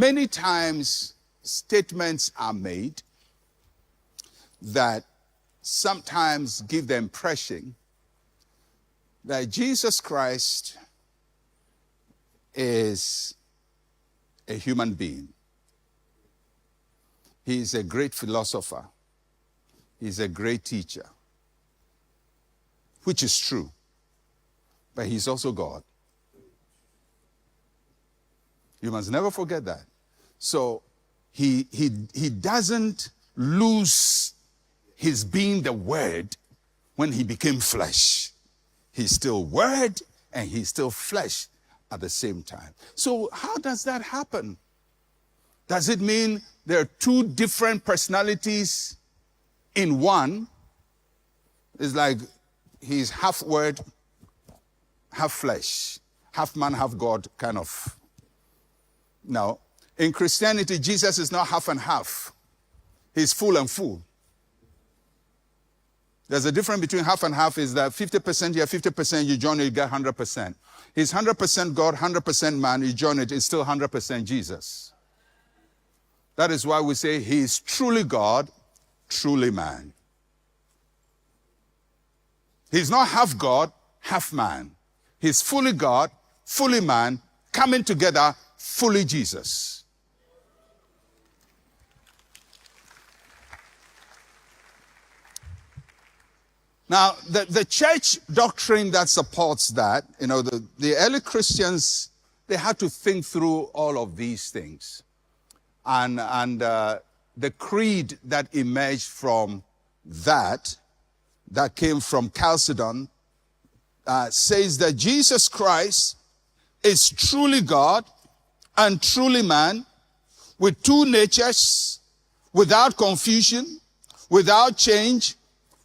Many times statements are made that sometimes give the impression that Jesus Christ is a human being. He is a great philosopher. He's a great teacher, which is true. But he's also God. You must never forget that. So he doesn't lose his being the Word when he became flesh. He's still Word and he's still flesh at the same time. So how does that happen? Does it mean there are two different personalities in one? It's like he's half Word, half flesh, half man, half God, kind of. No. In Christianity, Jesus is not half and half. He's full and full. There's a difference between half and half is that 50% here, 50% you join it, you get 100%. He's 100% God, 100% man, you join it, it's still 100% Jesus. That is why we say he is truly God, truly man. He's not half God, half man. He's fully God, fully man, coming together, fully Jesus. Now, the church doctrine that supports that, the early Christians, they had to think through all of these things. And the creed that emerged from that came from Chalcedon, says that Jesus Christ is truly God and truly man, with two natures, without confusion, without change,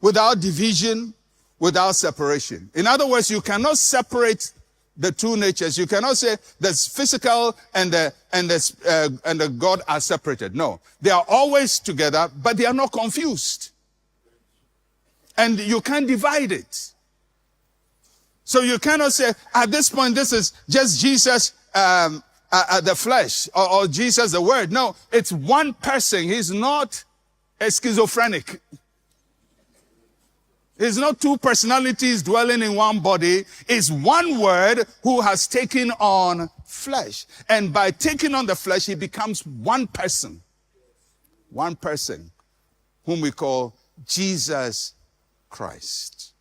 without division, without separation. In other words, you cannot separate the two natures. You cannot say the physical and the God are separated. No, they are always together, but they are not confused. And you can't divide it. So you cannot say, at this point, this is just Jesus, the flesh, or Jesus, the Word. No, it's one person. He's not a schizophrenic. It's not two personalities dwelling in one body. It's one Word who has taken on flesh. And by taking on the flesh, he becomes one person. One person, whom we call Jesus Christ.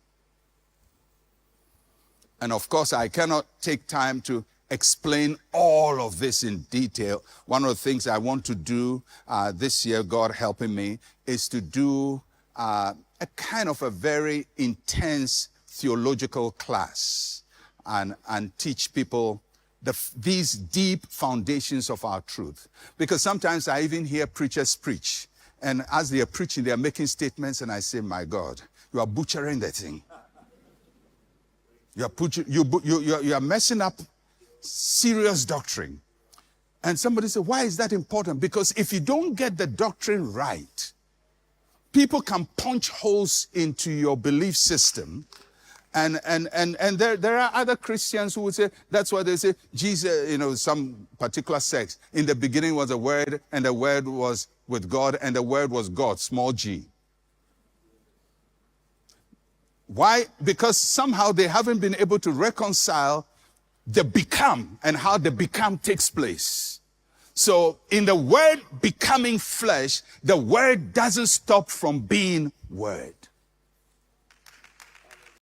And of course, I cannot take time to explain all of this in detail. One of the things I want to do this year, God helping me, is to do a kind of a very intense theological class and teach people these deep foundations of our truth. Because sometimes I even hear preachers preach, and as they are preaching, they are making statements, and I say, my God, you are butchering the thing. You are messing up serious doctrine. And somebody said, why is that important? Because if you don't get the doctrine right, people can punch holes into your belief system. And there are other Christians who would say, that's why they say, Jesus, some particular sex. In the beginning was a Word, and the Word was with God, and the Word was God, small g. Why? Because somehow they haven't been able to reconcile the become and how the become takes place. So in the Word becoming flesh, the Word doesn't stop from being Word.